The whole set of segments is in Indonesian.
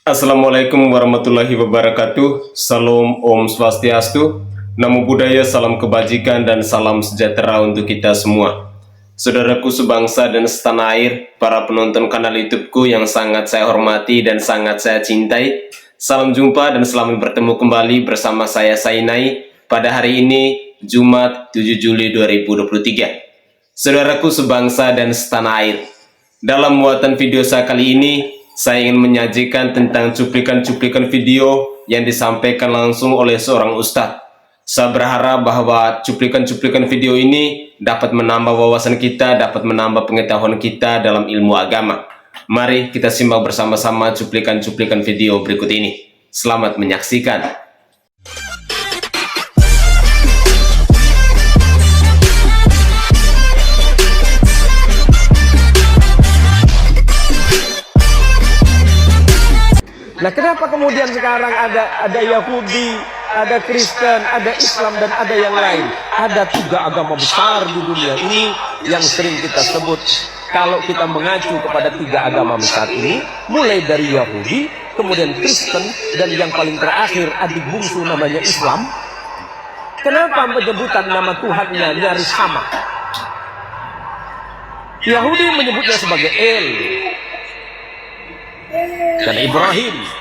Assalamualaikum warahmatullahi wabarakatuh. Salam Om Swastiastu. Namo Buddhaya, salam kebajikan dan salam sejahtera untuk kita semua. Saudaraku sebangsa dan setanah air, para penonton kanal YouTubeku yang sangat saya hormati dan sangat saya cintai. Salam jumpa dan selamat bertemu kembali bersama saya Sainai pada hari ini Jumat 7 Juli 2023. Saudaraku sebangsa dan setanah air, dalam muatan video saya kali ini saya ingin menyajikan tentang cuplikan-cuplikan video yang disampaikan langsung oleh seorang ustadz. Saya berharap bahwa cuplikan-cuplikan video ini dapat menambah wawasan kita, dapat menambah pengetahuan kita dalam ilmu agama. Mari kita simak bersama-sama cuplikan-cuplikan video berikut ini. Selamat menyaksikan. Nah, kenapa kemudian sekarang ada Yahudi, ada Kristen, ada Islam, dan ada yang lain? Ada 3 agama besar di dunia ini yang sering kita sebut. Kalau kita mengacu kepada 3 agama besar ini, mulai dari Yahudi, kemudian Kristen, dan yang paling terakhir adik bungsu namanya Islam. Kenapa penyebutan nama Tuhannya nyaris sama? Yahudi menyebutnya sebagai El dan Ibrahim.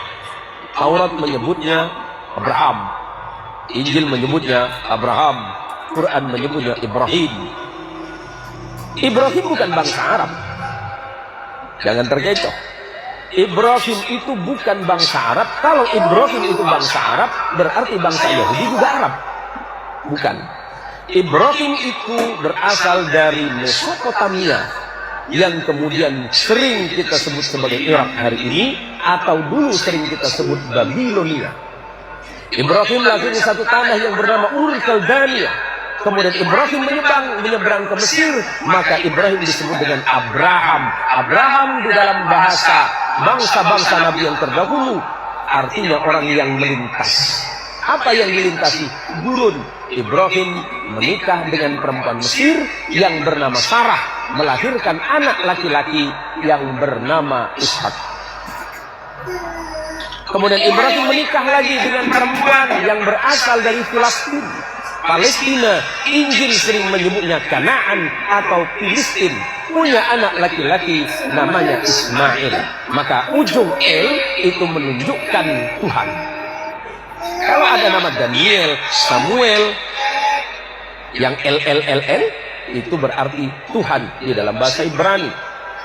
Taurat menyebutnya Abraham, Injil menyebutnya Abraham, Quran menyebutnya Ibrahim. Ibrahim bukan bangsa Arab, jangan terkecoh. Ibrahim itu bukan bangsa Arab. Kalau Ibrahim itu bangsa Arab, berarti bangsa Yahudi juga Arab. Bukan. Ibrahim itu berasal dari Mesopotamia, yang kemudian sering kita sebut sebagai Irak hari ini, atau dulu sering kita sebut Babilonia. Ibrahim lahir di satu tanah yang bernama Ur Kaldania. Kemudian Ibrahim menyeberang ke Mesir, maka Ibrahim disebut dengan Abraham. Abraham di dalam bahasa bangsa-bangsa Nabi yang terdahulu artinya orang yang melintas. Apa yang dilintasi? Gurun. Ibrahim menikah dengan perempuan Mesir yang bernama Sarah, melahirkan anak laki-laki yang bernama Ishak. Kemudian Ibrahim menikah lagi dengan perempuan yang berasal dari Palestina. Injil sering menyebutnya Kanaan atau Filistin. Punya anak laki-laki namanya Ismail. Maka ujung El itu menunjukkan Tuhan. Kalau ada nama Daniel, Samuel, yang LLLL itu berarti Tuhan di dalam bahasa Ibrani.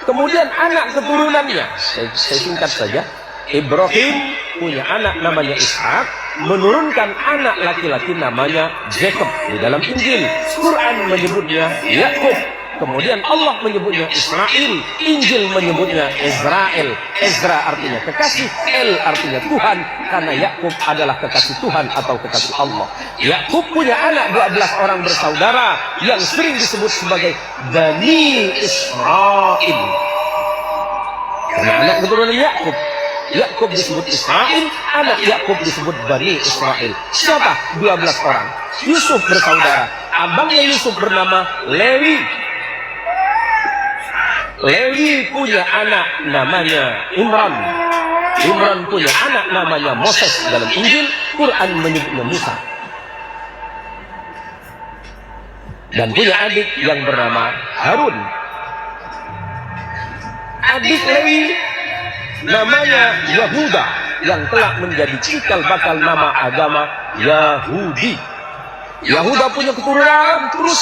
Kemudian anak keturunannya, saya singkat saja. Ibrahim punya anak namanya Ishak, menurunkan anak laki-laki namanya Jacob di dalam Injil. Quran menyebutnya Yakub. Kemudian Allah menyebutnya Israel, Injil menyebutnya Israel. Ezra artinya kekasih, El artinya Tuhan, karena Yakub adalah kekasih Tuhan atau kekasih Allah. Yakub punya anak 12 orang bersaudara yang sering disebut sebagai Bani Israel. Karena anak keturunan Yakub. Yakub disebut Israel, anak Yakub disebut Bani Israel. Siapa? 12 orang. Yusuf bersaudara. Abangnya Yusuf bernama Lewi. Lewi punya anak namanya Imran. Imran punya anak namanya Moses dalam Injil. Quran menyebutnya Musa. Dan punya adik yang bernama Harun. Adik Lewi namanya Yahuda, yang telah menjadi cikal bakal nama agama Yahudi. Yahuda punya keturunan terus.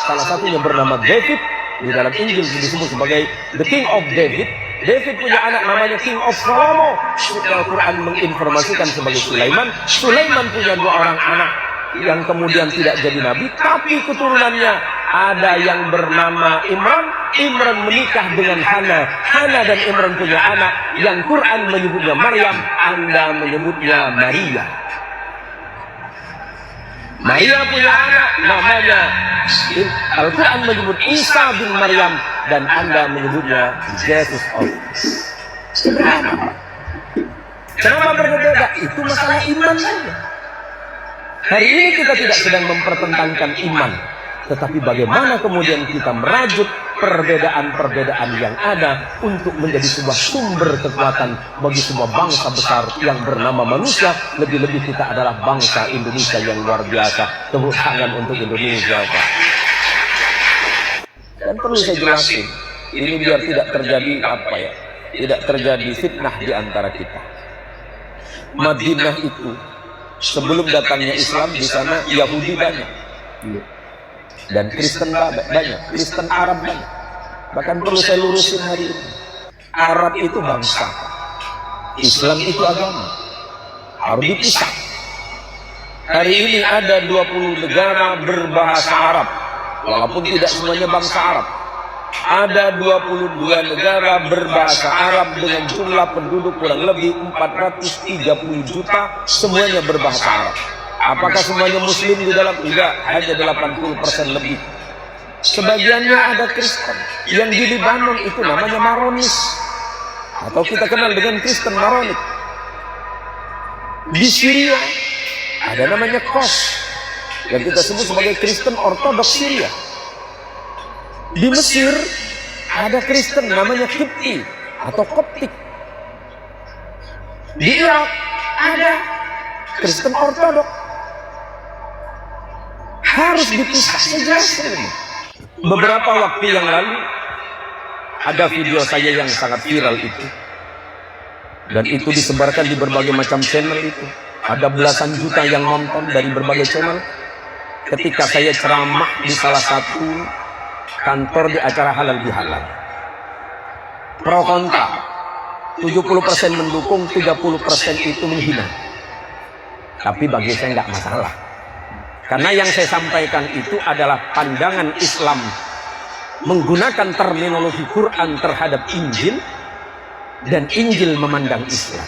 Salah satunya bernama David. Di dalam Injil disebut sebagai The King of David. David punya anak namanya King of Salomo. Al-Quran menginformasikan sebagai Sulaiman. Sulaiman punya 2 orang anak yang kemudian tidak jadi nabi, tapi keturunannya ada yang bernama Imran. Imran menikah dengan Hana. Hana dan Imran punya anak yang Quran menyebutnya Maryam, Anda menyebutnya Maria. Maria punya anak namanya, Al-Quran menyebut Isa bin Maryam, dan Anda menyebutnya Jesus of. Kenapa berbeda? Itu masalah iman saja. Hari ini kita tidak sedang mempertentangkan iman. tetapi bagaimana kemudian kita merajut perbedaan-perbedaan yang ada untuk menjadi sebuah sumber kekuatan bagi sebuah bangsa besar yang bernama manusia. Lebih-lebih kita adalah bangsa Indonesia yang luar biasa. Tepuk tangan untuk Indonesia, Pak. Dan perlu saya jelasin, ini biar tidak terjadi tidak terjadi fitnah di antara kita. Madinah itu sebelum datangnya Islam, di sana Yahudi banyak. Dan Kristen banyak, Kristen Arab banyak. Bahkan perlu saya lurusin hari ini, Arab itu bangsa, Islam itu agama, harus dipisah. Hari ini ada 20 negara berbahasa Arab, walaupun tidak semuanya bangsa Arab. Ada 22 negara berbahasa Arab dengan jumlah penduduk kurang lebih 430 juta, semuanya berbahasa Arab. Apakah semuanya Muslim di dalam? Tidak, hanya 80% lebih. Sebagiannya ada Kristen. Yang di Libanon itu namanya Maronis, atau kita kenal dengan Kristen Maronik. Di Syria ada namanya Kos, yang kita sebut sebagai Kristen Ortodoks Syria. Di Mesir ada Kristen namanya Kipti atau Koptik. Di Irak ada Kristen Ortodoks. Harus dipisah, sejelasnya. Beberapa waktu yang lalu ada video saya yang sangat viral itu, dan itu disebarkan di berbagai macam channel itu. Ada belasan juta yang nonton dari berbagai channel ketika saya ceramah di salah satu kantor di acara halal bihalal. Pro kontra, 70% mendukung, 30% itu menghina. Tapi bagi saya nggak masalah, karena yang saya sampaikan itu adalah pandangan Islam menggunakan terminologi Quran terhadap Injil, dan Injil memandang Islam.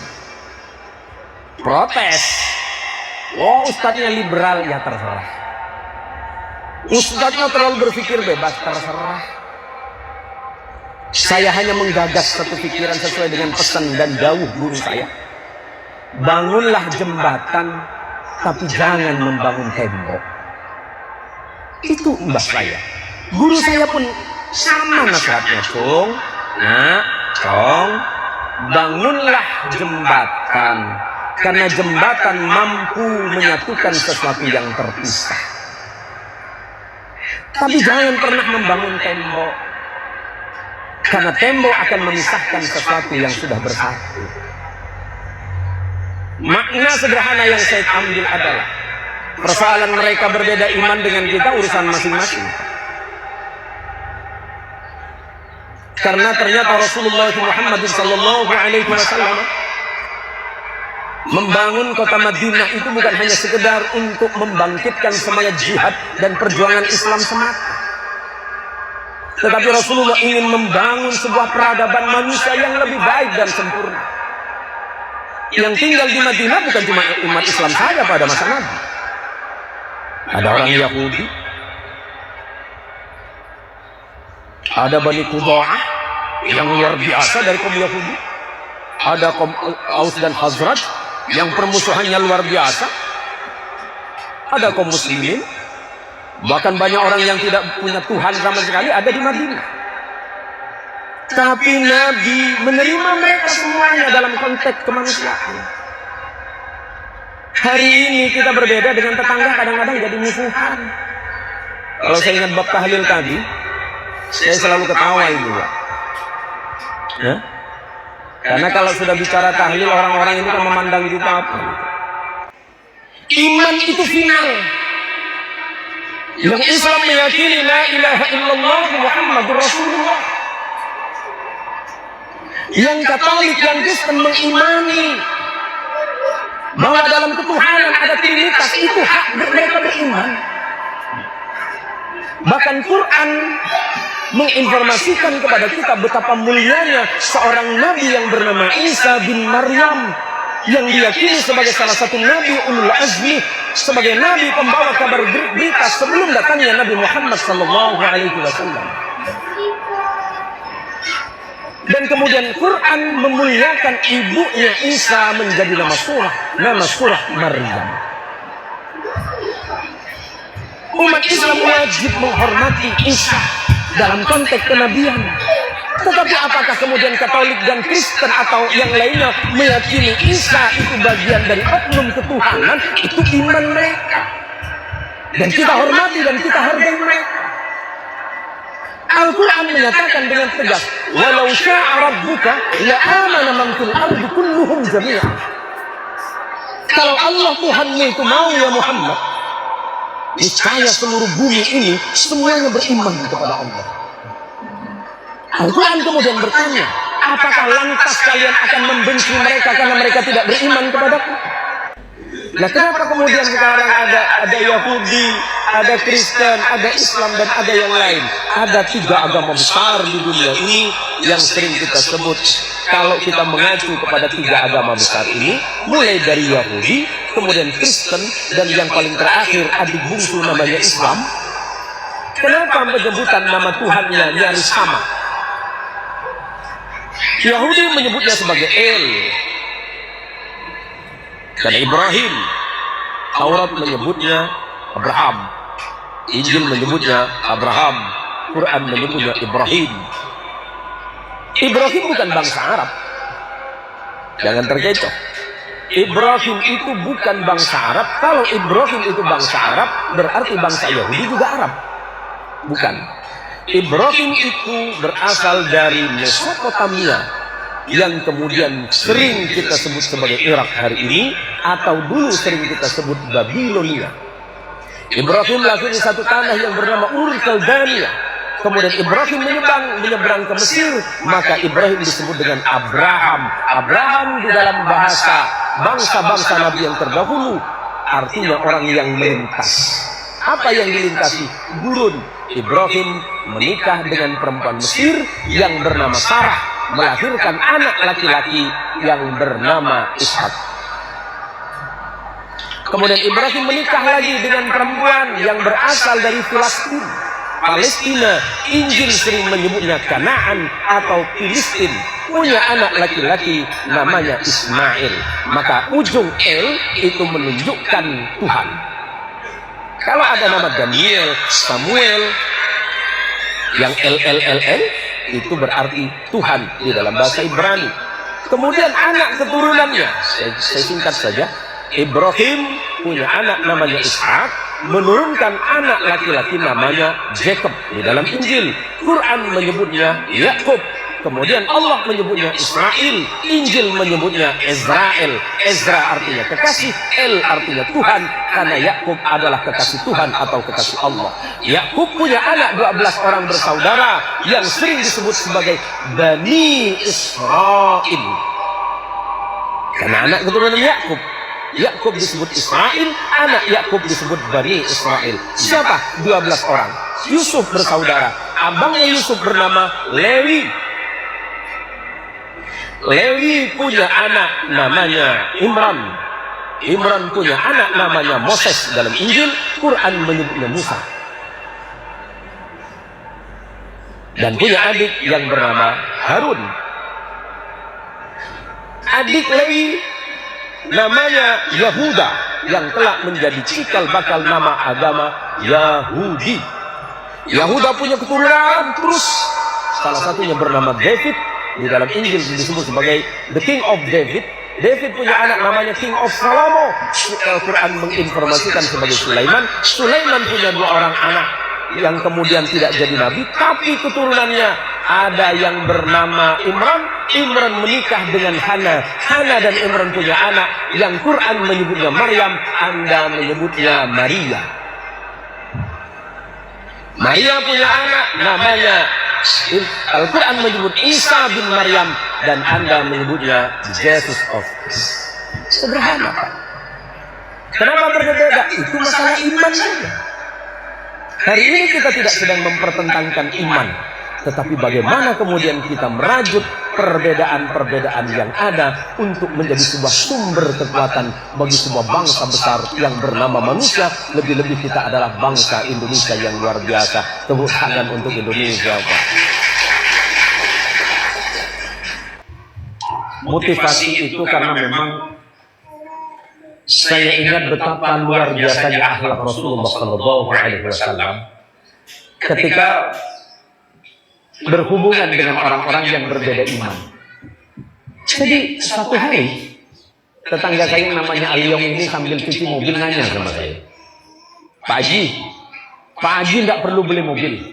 Protes, oh ustadznya liberal, ya terserah. Ustadznya terlalu berpikir bebas, terserah. Saya hanya menggagas satu pikiran sesuai dengan pesan dan dawuh guru saya. Bangunlah jembatan, tapi jangan membangun tembok. Itu mbah saya. Guru saya pun sama nasihatnya, Cong. Nah, Cong, bangunlah jembatan, karena jembatan mampu menyatukan sesuatu yang terpisah. Tapi jangan pernah membangun tembok, karena tembok akan memisahkan sesuatu yang sudah bersatu. Makna sederhana yang saya ambil adalah persoalan mereka berbeda iman dengan kita urusan masing-masing. Karena ternyata Rasulullah Muhammad SAW membangun kota Madinah itu bukan hanya sekedar untuk membangkitkan semangat jihad dan perjuangan Islam semata, tetapi Rasulullah ingin membangun sebuah peradaban manusia yang lebih baik dan sempurna. Yang tinggal di Madinah bukan cuma umat Islam saja pada masa Nabi. Ada orang Yahudi, ada Bani Qudha'ah yang luar biasa dari kaum Yahudi, ada kaum Aus dan Khazraj yang permusuhannya luar biasa, ada kaum Muslimin, bahkan banyak orang yang tidak punya Tuhan sama sekali ada di Madinah. Tapi Nabi menerima mereka semuanya dalam konteks kemanusiaan. Hari ini kita berbeda dengan tetangga, kadang-kadang jadi musuhan. Kalau saya ingat bab tahlil tadi, saya selalu ketawa itu, Pak. Karena kalau sudah bicara tahlil, orang-orang itu kan memandang kita apa? Iman itu final. Yang Islam meyakini la ilaha illallah Muhammadur Rasulullah. Yang Katolik, yang Kristen mengimani bahwa dalam ketuhanan ada Trinitas, itu hak mereka beriman. Bahkan Quran menginformasikan kepada kita betapa mulianya seorang nabi yang bernama Isa bin Maryam, yang diyakini sebagai salah satu nabi ulul azmi, sebagai nabi pembawa kabar berita sebelum datangnya Nabi Muhammad SAW. Dan kemudian Quran memuliakan ibunya Isa menjadi nama surah Maryam. Umat Islam wajib menghormati Isa dalam konteks kenabian. Tetapi apakah kemudian Katolik dan Kristen atau yang lainnya meyakini Isa itu bagian dari oknum ketuhanan? Itu iman mereka. Dan kita hormati dan kita hargai mereka. Al-Quran menyatakan dengan tegas, walau sya'a rabbuka la'amana man fil ardi kulluhum jami'an. Kalau Allah Tuhanmu itu mau ya Muhammad, niscaya seluruh bumi ini semuanya beriman kepada Allah. Al-Quran kemudian bertanya, apakah lantas kalian akan membenci mereka karena mereka tidak beriman kepadaku? Nah, kenapa kemudian sekarang ada Yahudi, ada Kristen, ada Islam, dan ada yang lain? Ada 3 agama besar di dunia ini yang sering kita sebut. Kalau kita mengacu kepada 3 agama besar ini, mulai dari Yahudi, kemudian Kristen, dan yang paling terakhir adik bungsu namanya Islam. Kenapa penyebutan nama Tuhannya nyaris sama? Yahudi menyebutnya sebagai El, karena Ibrahim. Taurat menyebutnya Abraham, Injil menyebutnya Abraham, Quran menyebutnya Ibrahim. Ibrahim bukan bangsa Arab. Jangan terkecoh. Ibrahim itu bukan bangsa Arab. Kalau Ibrahim itu bangsa Arab, berarti bangsa Yahudi juga Arab. Bukan. Ibrahim itu berasal dari Mesopotamia, yang kemudian sering kita sebut sebagai Irak hari ini, atau dulu sering kita sebut Babilonia. Ibrahim lahir di satu tanah yang bernama Ur Kaldania. Kemudian Ibrahim menyeberang ke Mesir, maka Ibrahim disebut dengan Abraham. Abraham di dalam bahasa bangsa-bangsa Nabi yang terdahulu artinya orang yang melintas. Apa yang dilintasi? Gurun. Ibrahim menikah dengan perempuan Mesir yang bernama Sarah, melahirkan anak laki-laki yang bernama Ishak. Kemudian Ibrahim menikah lagi dengan perempuan yang berasal dari Filistin, Palestina. Injil sering menyebutnya Kanaan atau Filistin. Punya anak laki-laki namanya Ismail. Maka ujung El itu menunjukkan Tuhan. Kalau ada nama Daniel, Samuel, yang LLLL itu berarti Tuhan di dalam bahasa Ibrani. Kemudian anak keturunannya, saya singkat saja. Ibrahim punya anak namanya Ishak, menurunkan anak laki-laki namanya Jacob di dalam Injil. Quran menyebutnya Yakub. Kemudian Allah menyebutnya Israel. Injil menyebutnya Israel. Ezra artinya kekasih, El artinya Tuhan, karena Yakub adalah kekasih Tuhan atau kekasih Allah. Yakub punya anak 12 orang bersaudara yang sering disebut sebagai Bani Israel. Karena anak keturunan Yakub. Yakub disebut Israel, anak Yakub disebut Bani Israel. Siapa? 12 orang. Yusuf bersaudara. Abangnya Yusuf bernama Lewi. Lewi punya anak namanya Imran. Imran punya anak namanya Moses dalam Injil. Quran menyebutnya Musa. Dan punya adik yang bernama Harun. Adik Lewi namanya Yahuda, yang telah menjadi cikal bakal nama agama Yahudi. Yahuda punya keturunan terus. Salah satunya bernama David. Di dalam Injil disebut sebagai the King of David. David punya anak namanya King of Salomo. Al-Quran menginformasikan sebagai Sulaiman. Sulaiman punya 2 orang anak yang kemudian tidak jadi nabi, tapi keturunannya ada yang bernama Imran. Imran menikah dengan Hana. Hana dan Imran punya anak yang Quran menyebutnya Maryam, Anda menyebutnya Maria. Maria punya anak namanya, Al-Quran menyebut Isa bin Maryam, dan Anda menyebutnya Jesus of Christ. Sederhana, Pak. Kenapa berbeda? Itu masalah iman saja. Hari ini kita tidak sedang mempertentangkan iman, tetapi bagaimana kemudian kita merajut perbedaan-perbedaan yang ada untuk menjadi sebuah sumber kekuatan bagi sebuah bangsa besar yang bernama manusia. Lebih-lebih kita adalah bangsa Indonesia yang luar biasa. Tepuk tangan untuk Indonesia, Pak. Motivasi itu karena memang Saya ingat betapa luar biasanya akhlak Rasulullah Shallallahu Alaihi Wasallam ketika berhubungan dengan orang-orang yang berbeda iman. Jadi suatu hari tetangga saya yang namanya Aliong ini sambil cuci mobil nanya sama saya, Pak Haji nggak perlu beli mobil.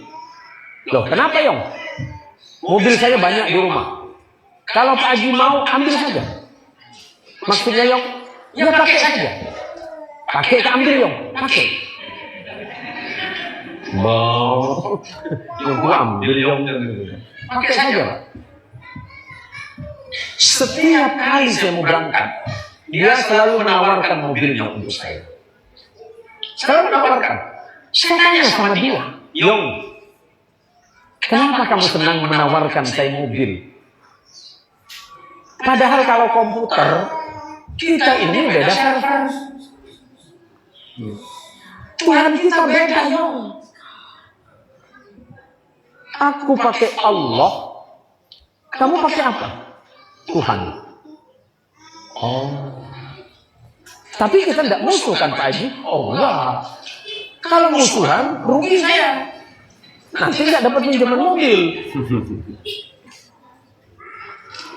Loh, kenapa Yong? Mobil saya banyak di rumah. Kalau Pak Haji mau ambil saja. Maksudnya Yong, ya pakai saja. Pakai ke ambil Yong, pakai. Mau, Yong ambil Yong. Pakai saja. Setiap kali saya mau berangkat, dia selalu menawarkan mobilnya untuk saya. Selalu menawarkan. Saya tanya sama dia, Yong, kenapa kamu senang menawarkan saya mobil? Padahal kalau komputer, kita ini beda server. Tuhan kita beda, Yong. Aku pakai Allah, kamu pakai apa? Tuhan. Oh. Tapi kita tidak musuh kan Pak Haji? Oh enggak. Kalau musuhan, rugi saya. Nanti nggak dapat pinjaman mobil.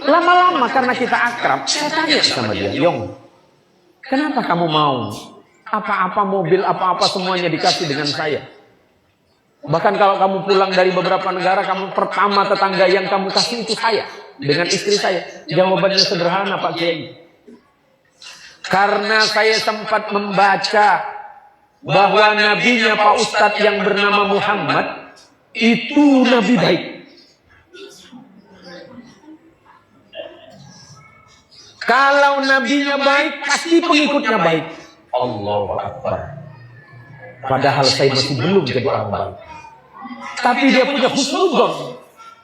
Lama-lama karena kita akrab, saya tanya sama dia, Yong, kenapa kamu mau apa-apa mobil, apa-apa semuanya dikasih dengan saya? Bahkan kalau kamu pulang dari beberapa negara, kamu pertama tetangga yang kamu kasih itu saya, dengan istri saya. Jawabannya sederhana Pak Kiai. Karena saya sempat membaca bahwa nabinya Pak Ustadz yang bernama Muhammad itu nabi baik. Kalau nabinya baik, pasti pengikutnya baik. Allahu Akbar. Padahal saya masih belum jadi orang baik. Tapi dia punya husnudzon.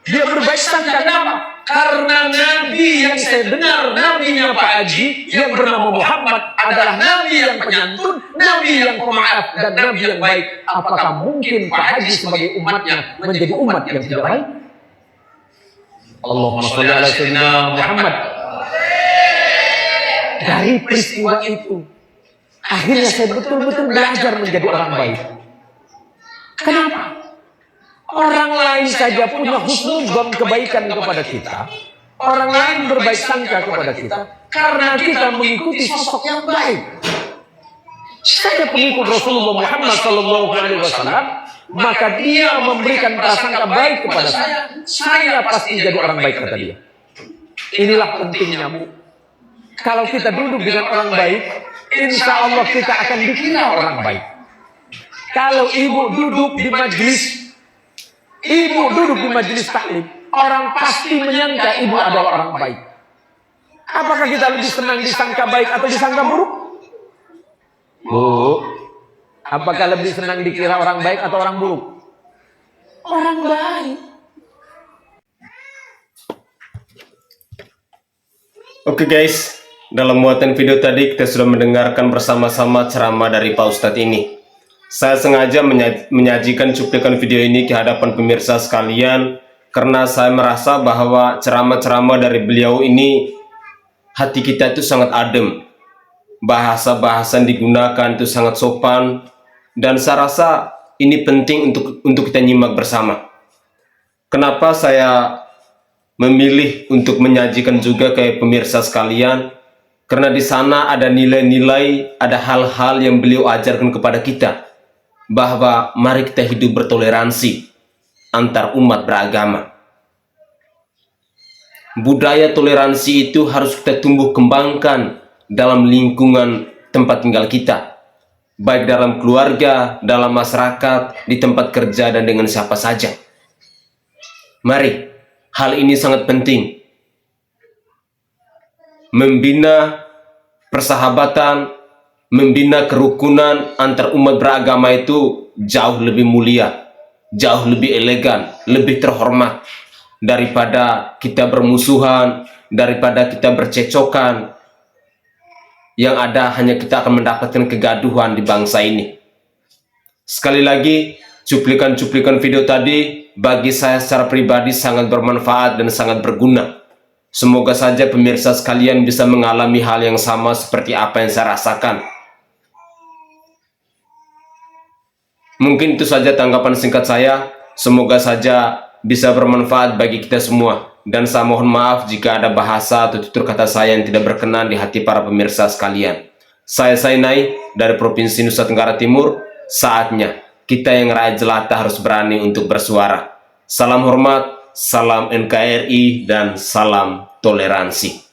Dia berbaik sangka. Kenapa? Karena nabi yang saya dengar, nabinya Pak Haji yang bernama Muhammad adalah nabi yang penyantun, nabi yang pemaaf, dan nabi yang baik. Apakah mungkin Pak Haji sebagai umatnya menjadi umat yang tidak baik? Allahumma sholli ala sayyidina Muhammad. Dari peristiwa itu, akhirnya saya betul-betul belajar menjadi orang baik. Kenapa? Orang lain saja punya husnudzon kebaikan kepada kita. Orang lain berbaik sangka kepada kita karena kita mengikuti sosok yang baik. Saya pengikut Rasulullah Muhammad SAW, maka dia memberikan prasangka baik kepada saya. Saya pasti jadi orang baik, kata dia. Inilah pentingnya, Bu. Kalau kita duduk dengan orang baik, insya Allah kita akan dikira orang baik. Kalau ibu duduk di majelis taklim, orang pasti menyangka ibu adalah orang baik. Apakah kita lebih senang disangka baik atau disangka buruk? Bu, apakah lebih senang dikira orang baik atau orang buruk? Orang baik. Oke guys, dalam muatan video tadi kita sudah mendengarkan bersama-sama ceramah dari Pak Ustadz ini. Saya sengaja menyajikan cuplikan video ini ke hadapan pemirsa sekalian karena saya merasa bahwa ceramah-ceramah dari beliau ini hati kita itu sangat adem. Bahasa-bahasa yang digunakan itu sangat sopan dan saya rasa ini penting untuk kita nyimak bersama. Kenapa saya memilih untuk menyajikan juga ke pemirsa sekalian? Karena di sana ada nilai-nilai, ada hal-hal yang beliau ajarkan kepada kita. Bahwa mari kita hidup bertoleransi antar umat beragama. Budaya toleransi itu harus kita tumbuh kembangkan dalam lingkungan tempat tinggal kita. Baik dalam keluarga, dalam masyarakat, di tempat kerja, dan dengan siapa saja. Mari, hal ini sangat penting. Membina persahabatan, membina kerukunan antar umat beragama itu jauh lebih mulia, jauh lebih elegan, lebih terhormat daripada kita bermusuhan, daripada kita bercecokan. Yang ada hanya kita akan mendapatkan kegaduhan di bangsa ini. Sekali lagi, cuplikan-cuplikan video tadi bagi saya secara pribadi sangat bermanfaat dan sangat berguna. Semoga saja pemirsa sekalian bisa mengalami hal yang sama seperti apa yang saya rasakan. Mungkin itu saja tanggapan singkat saya. Semoga saja bisa bermanfaat bagi kita semua. Dan saya mohon maaf jika ada bahasa atau tutur kata saya yang tidak berkenan di hati para pemirsa sekalian. Saya Sainai dari Provinsi Nusa Tenggara Timur. Saatnya kita yang rakyat jelata harus berani untuk bersuara. Salam hormat, salam NKRI, dan salam toleransi.